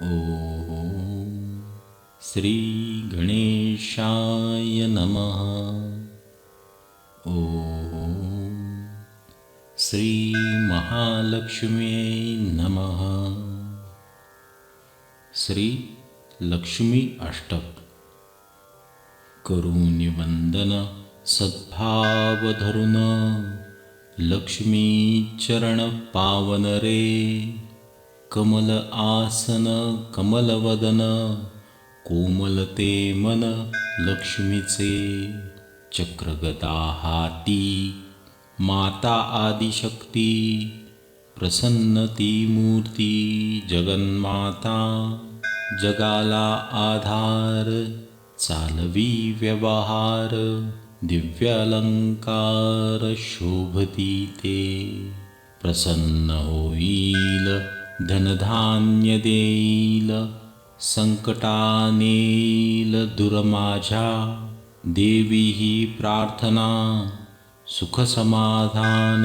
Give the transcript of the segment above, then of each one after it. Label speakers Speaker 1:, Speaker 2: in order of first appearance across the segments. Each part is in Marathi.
Speaker 1: ओम श्री गणेशाय नमः। ओम श्री महालक्ष्म्यै नमः। श्री लक्ष्मी अष्टक। करूनि वंदन सद्भाव धरुन, लक्ष्मी चरण पावन रे। कमल आसन कमल वदन, कोमलते मन लक्ष्मीचे। चक्रगदा हाती माता आदिशक्ती, प्रसन्न ती मूर्ती जगन्माता। जगाला आधार चालवी व्यवहार, दिव्य अलंकार शोभती ते। प्रसन्न होईल धनधान्य देईल, संकटा नेईल दूर माझ्या। देवी ही प्रार्थना सुख समाधान,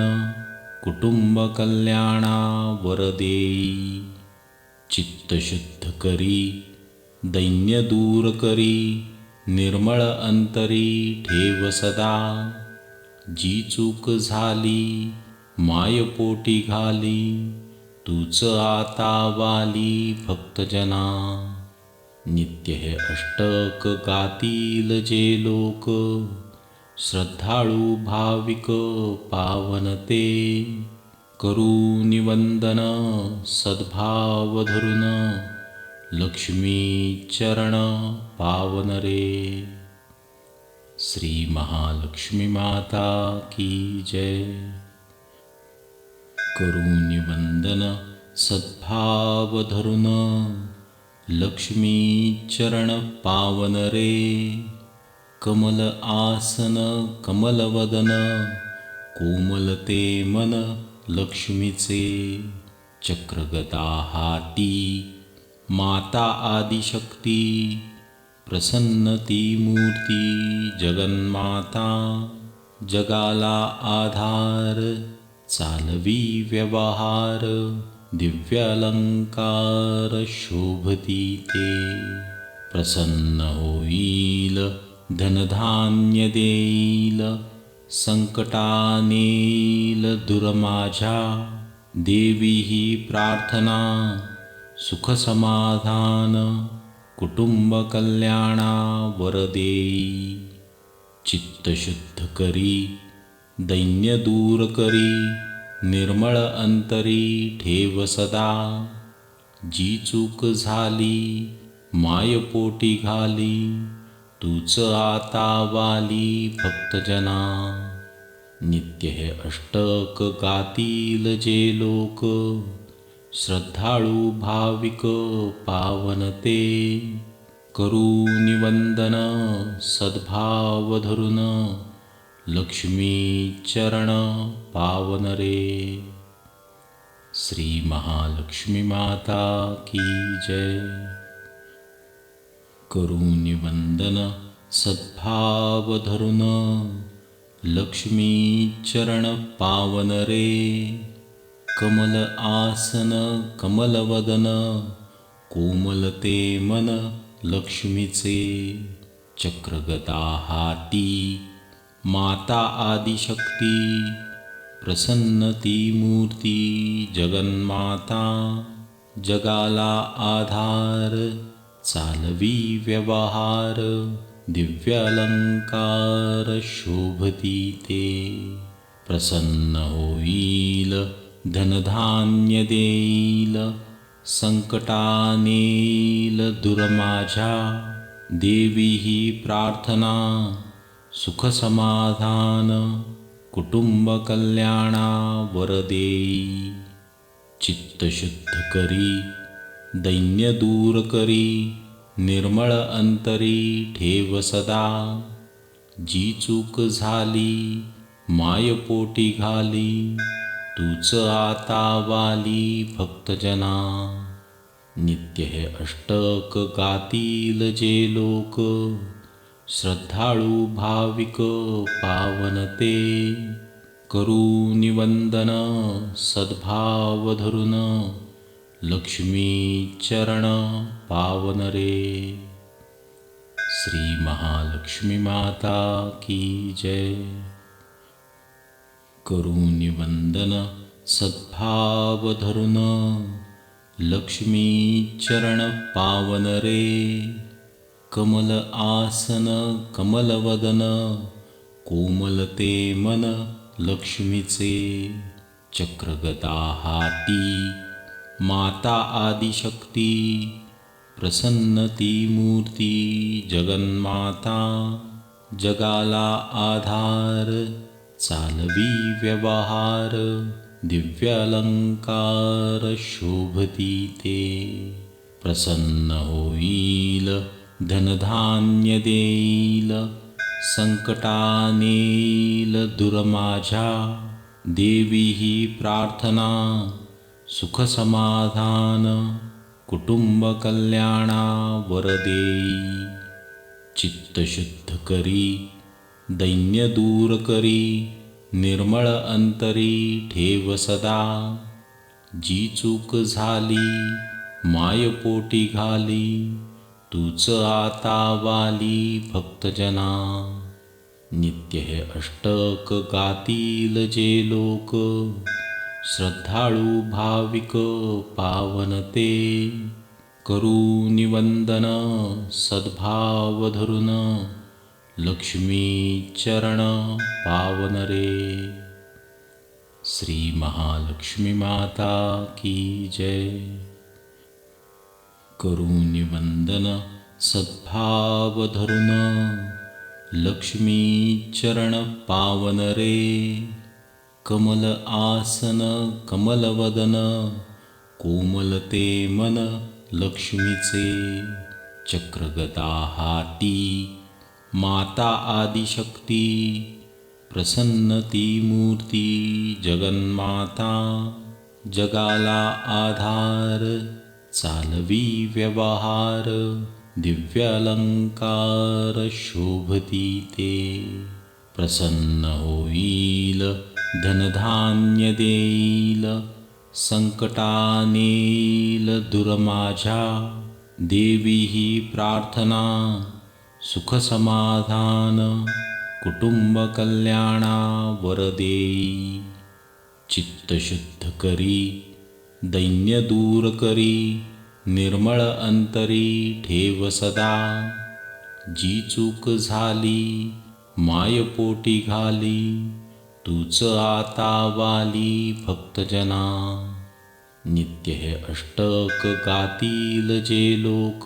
Speaker 1: कुटुंब कल्याणा वर देई। चित्त शुद्ध करी दैन्य दूर करी, निर्मळ अंतरी ठेव सदा। जी चूक झाली मायपोटी घाली, तूच आता वाली भक्तजना। नित्य हे अष्टक गातील जे लोक, श्रद्धाळू भाविक पावन ते। करूनि वंदन सद्भाव धरुन, लक्ष्मी चरण पावन रे। श्री महालक्ष्मी माता की जय। करूनि वंदन सद्भाव धरुन, लक्ष्मी चरण पावन रे। कमल आसन कमल वदन, कोमलते मन लक्ष्मीचे। चक्रगदा हाती माता आदिशक्ती, प्रसन्न ती मूर्ती जगन्माता। जगाला आधार चालवी व्यवहार, दिव्य अलंकार शोभती ते। प्रसन्न होईल धनधान्य देईल, संकटा नेईल दूर माझ्या। देवी ही प्रार्थना सुख समाधान, कुटुंब कल्याणा वर देई। चित्त शुद्ध करी दैन्य दूर करी, निर्मळ अंतरी ठेव सदा। जी चूक झाली मायपोटी घाली, तूच आता वाली भक्तजना। नित्य हे अष्टक गातील जे लोक, श्रद्धाळू भाविक पावन ते। करूनि वंदन सद्भाव धरुन, लक्ष्मी चरण पावन रे। श्री महालक्ष्मी माता की जय। करूनि वंदन सद्भाव धरुन, लक्ष्मी चरण पावन रे। कमल आसन कमल वदन, कोमलते मन लक्ष्मीचे। चक्रगदा हाती माता आदिशक्ती, प्रसन्न ती मूर्ती जगन्माता। जगाला आधार चालवी व्यवहार, दिव्य अलंकार शोभती ते। प्रसन्न होईल धनधान्य देईल, संकटा नेईल दूर माझ्या। देवी ही प्रार्थना सुख समाधान, कुटुंब कल्याणा वर देई। चित्त शुद्ध करी दैन्य दूर करी, निर्मळ अंतरी ठेव सदा। जी चूक झाली मायपोटी घाली, तूच आता वाली भक्तजना। नित्य हे अष्टक गातील जे लोक, श्रद्धाळू भाविक पावन ते। करूनि वंदन सद्भाव धरुन, लक्ष्मी चरण पावन रे। श्री महालक्ष्मी माता की जय। करुणी वंदन सद्भाव धरुन लक्ष्मी चरण पावन रे। कमल आसन कमल वदन कोमलते मन लक्ष्मीचे। चक्रगदा हाती माता आदिशक्ती प्रसन्नती मूर्ती जगन्माता। जगाला आधार चालवी व्यवहार दिव्यालंकार शोभती ते। प्रसन्न होईल धनधान्य देईल संकटानेल दूर माझ्या। देवी ही प्रार्थना सुख समाधान कुटुंब कल्याणा वर देई। चित्त शुद्ध करी दैन्य दूर करी निर्मळ अंतरी ठेव सदा। जी चूक झाली मायपोटी घाली तूच आता वाली भक्तजना। नित्य हे अष्टक गातील जे लोक श्रद्धाळू भाविक पावन ते। करुणी वंदन सद्भाव धरुन लक्ष्मी चरण पावन रे। श्री महालक्ष्मी माता की जय। करुणी वंदन सद्भाव धरुन लक्ष्मी चरण पावन रे। कमल आसन कमल वदन कोमलते मन लक्ष्मीचे। चक्रगदा हाती माता आदिशक्ती प्रसन्नती मूर्ती जगन्माता। जगाला आधार चालवी व्यवहार दिव्यालंकार शोभती ते। प्रसन्न होईल धनधान्य देईल संकटानेल दूर माझ्या। देवी ही प्रार्थना सुख समाधान कुटुंब कल्याणा वर देई। चित्त शुद्ध करी दैन्य दूर करी निर्मळ अंतरी ठेव सदा। जी चूक झाली मायपोटी घाली तूच आता वाली भक्तजना। नित्य हे अष्टक गातील जे लोक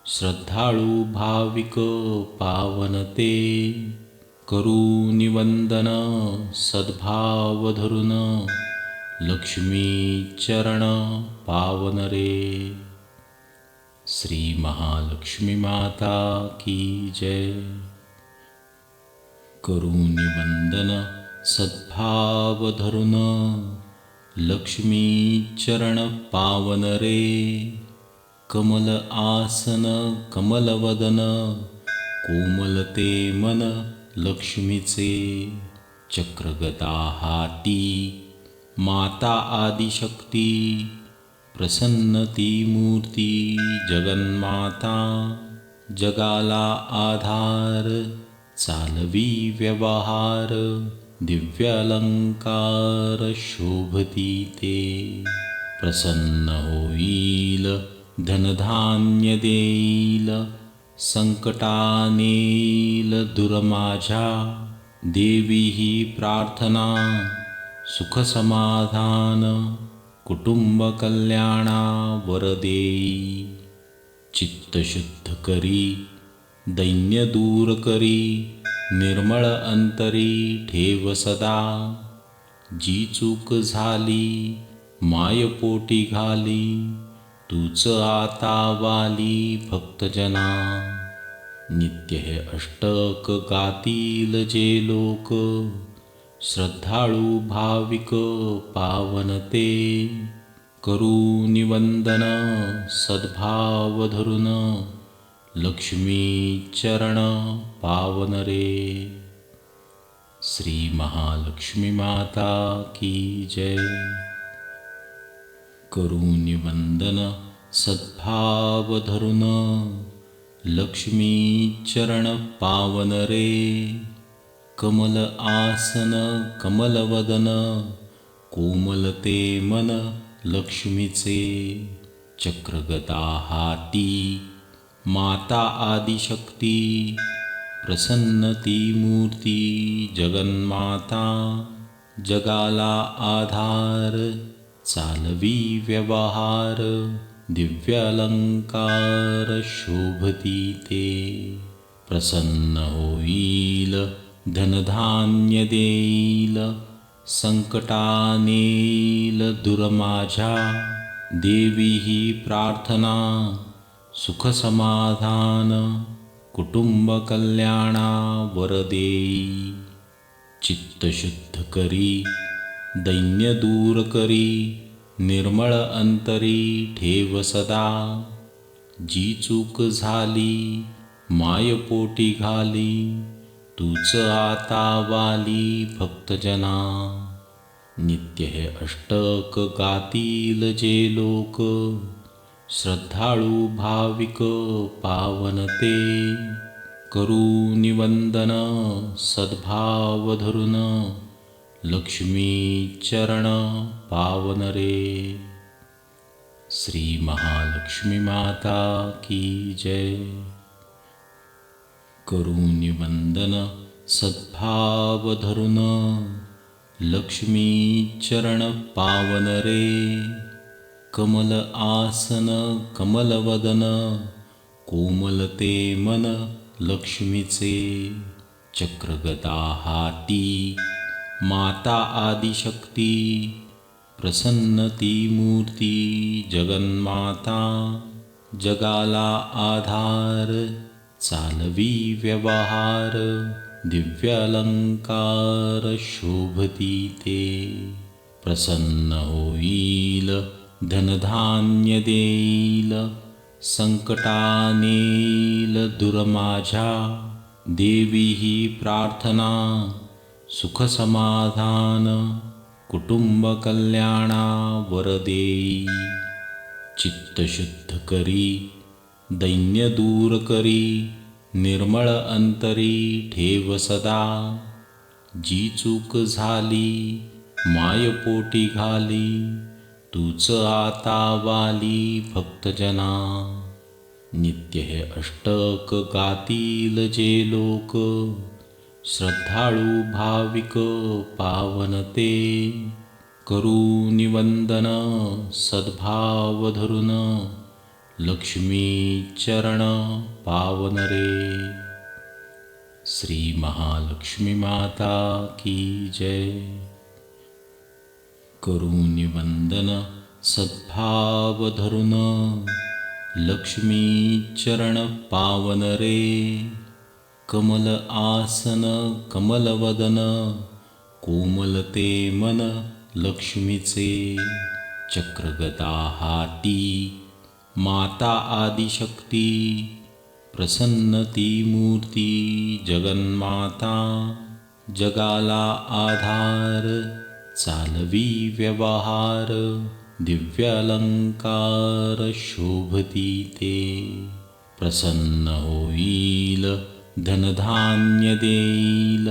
Speaker 1: श्रद्धाळू भाविक पावन ते। करुणी वंदन सद्भाव धरुन लक्ष्मी चरण पावन रे। श्री महालक्ष्मी माता की जय। करुणी वंदन सद्भाव धरुन लक्ष्मी चरण पावन रे। कमल आसन कमल वदन कोमलते मन लक्ष्मीचे। चक्रगदा हाती माता आदिशक्ती प्रसन्नती मूर्ती जगन्माता। जगाला आधार चालवी व्यवहार दिव्यालंकार शोभती ते। प्रसन्न होईल धनधान्य देईल संकटानेल दूर माझ्या। देवी ही प्रार्थना सुख समाधान कुटुंब कल्याणा वर देई। चित्त शुद्ध करी दैन्य दूर करी निर्मळ अंतरी ठेव सदा। जी चूक झाली मायपोटी घाली तूच आता वाली भक्तजना। नित्य हे अष्टक गातील जे लोक श्रद्धाळू भाविक पावन ते। करुणी वंदन सद्भाव धरुन लक्ष्मी चरण पावन रे। श्री महालक्ष्मी माता की जय। करुणी वंदन सद्भाव धरुन लक्ष्मी चरण पावन रे कमल आसन कमलवदन कोमलते मन लक्ष्मीचे चक्रगदा हाती माता आदिशक्ती प्रसन्नती मूर्ती जगन्माता जगाला आधार चालवी व्यवहार दिव्यालंकार शोभती ते प्रसन्न होईल धनधान्य देईल संकटानेल दूर माझ्या देवी ही प्रार्थना सुख समाधान कुटुंब कल्याणा वर देई चित्त शुद्ध करी दैन्य दूर करी निर्मळ अंतरी ठेव सदा जी चूक झाली मायपोटी घाली तूच आता वाली भक्तजना नित्य हे अष्टक गातील जे लोक श्रद्धाळू भाविक पावनते करुणी वंदन सद्भाव धरुन लक्ष्मी चरण पावन रे। श्री महालक्ष्मी माता की जय। करुणी वंदन सद्भाव धरुन लक्ष्मी चरण पावन रे कमल आसन कमलवदन कोमलते मन लक्ष्मीचे चक्रगदा हाती माता आदिशक्ती प्रसन्नती मूर्ती जगन्माता जगाला आधार चालवी व्यवहार दिव्यालंकार शोभती ते प्रसन्न होईल धनधान्य देईल संकटानेल दूर माझ्या देवी ही प्रार्थना सुख समाधान कुटुंब कल्याणा वर देई चित्त शुद्ध करी दैन्य दूर करी निर्मळ अंतरी ठेव सदा जी चूक झाली मायपोटी घाली तूच आता वाली भक्तजना नित्य हे अष्टक गातील जे लोक श्रद्धाळू भाविक पावनते करुणी वंदन सद्भाव धरुन लक्ष्मी चरण पावन रे। श्री महालक्ष्मी माता की जय। करुणी वंदन सद्भाव धरुन लक्ष्मी चरण पावन रे कमल आसन कमलवदन कोमलते मन लक्ष्मीचे चक्रगदा हाती माता आदिशक्ती प्रसन्नती मूर्ती जगन्माता जगाला आधार चालवी व्यवहार दिव्यालंकार शोभती ते प्रसन्न होईल धनधान्य देईल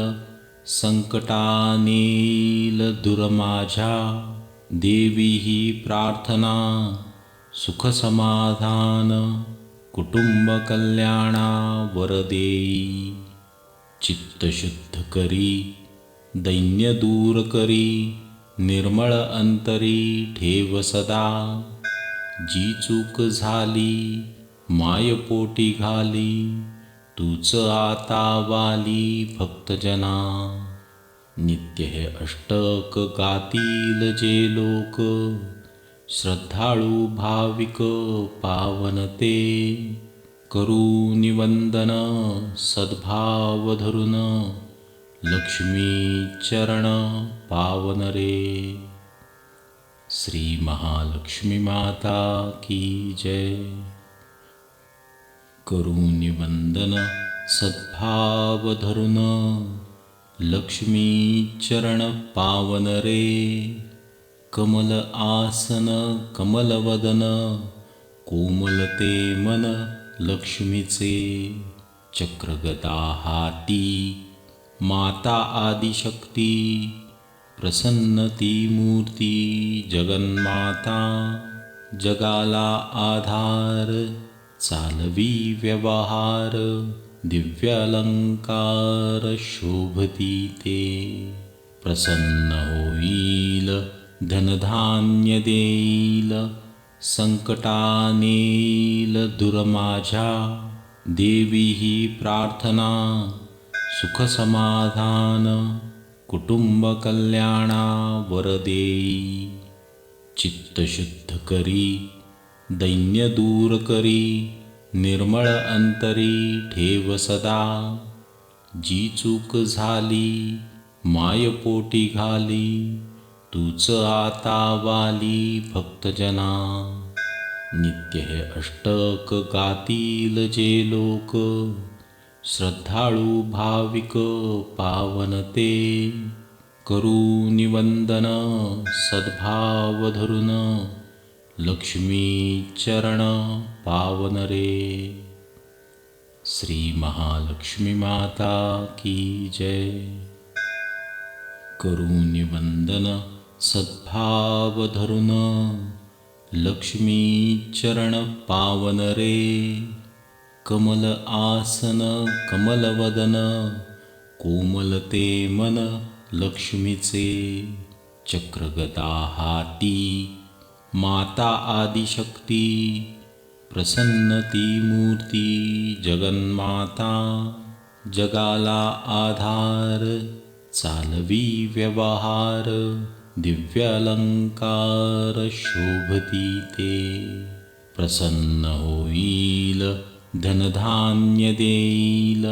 Speaker 1: संकटानेल दूर माझ्या देवी ही प्रार्थना सुख समाधान कुटुंब कल्याणा वर देई चित्त शुद्ध करी दैन्य दूर करी निर्मळ अंतरी ठेव सदा जी चूक झाली मायपोटी घाली तूच आता वाली भक्तजना नित्य हे अष्टक गातील जे लोक श्रद्धाळू भाविक पावनते करुणी वंदन सद्भाव धरुन लक्ष्मी चरण पावन रे। श्री महालक्ष्मी माता की जय। करुणी वंदन सद्भाव धरुन लक्ष्मी चरण पावन रे कमल आसन कमलवदन कोमलते मन लक्ष्मीचे चक्रगदा हाती माता आदिशक्ती प्रसन्नती मूर्ती जगन्माता जगाला आधार चालवी व्यवहार दिव्यालंकार शोभती ते प्रसन्न होईल धनधान्य देईल संकटानेल दूर माझ्या देवी ही प्रार्थना सुख समाधान कुटुंब कल्याणा वर देई चित्त शुद्ध करी दैन्य दूर करी निर्मळ अंतरी ठेव सदा जी चूक झाली मायपोटी घाली तूच आता वाली भक्तजना नित्य हे अष्टक गातील जे लोक श्रद्धाळू भाविक पावन ते करूनि वंदन सद्भाव धरून लक्ष्मी चरण पावन रे। श्री महालक्ष्मी माता की जय। करूनि वंदन सद्भाव धरून लक्ष्मी चरण पावन रे। कमल आसन कमलवदन कोमलते मन लक्ष्मीचे चक्रगदा हाती माता आदिशक्ती प्रसन्नती मूर्ती जगन्माता जगाला आधार चालवी व्यवहार दिव्यालंकार शोभती ते प्रसन्न होईल धनधान्य देईल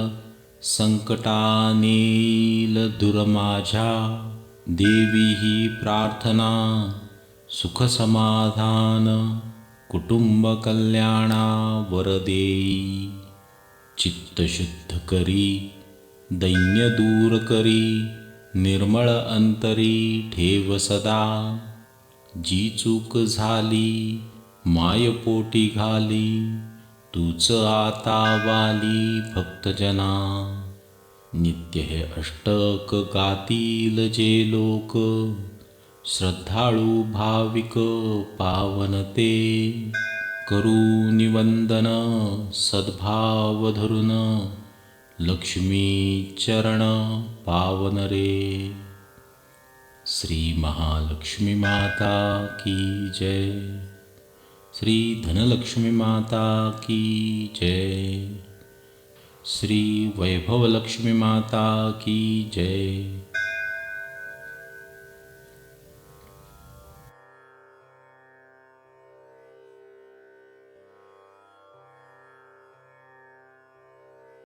Speaker 1: संकटानेल दूर माझ्या देवी ही प्रार्थना सुख समाधान कुटुंब कल्याणा वर देई चित्त शुद्ध करी दैन्य दूर करी निर्मळ अंतरी ठेव सदा जी चूक झाली मायपोटी घाली तूच आता वाली भक्तजना नित्य हे अष्टक गातील जे लोक श्रद्धाळू भाविक पावन ते करूनि वंदन सद्भाव धरून लक्ष्मी चरण पावन रे। श्री महालक्ष्मी माता की जय। श्री धनलक्ष्मी माता की जय। श्री वैभवलक्ष्मी माता की जय।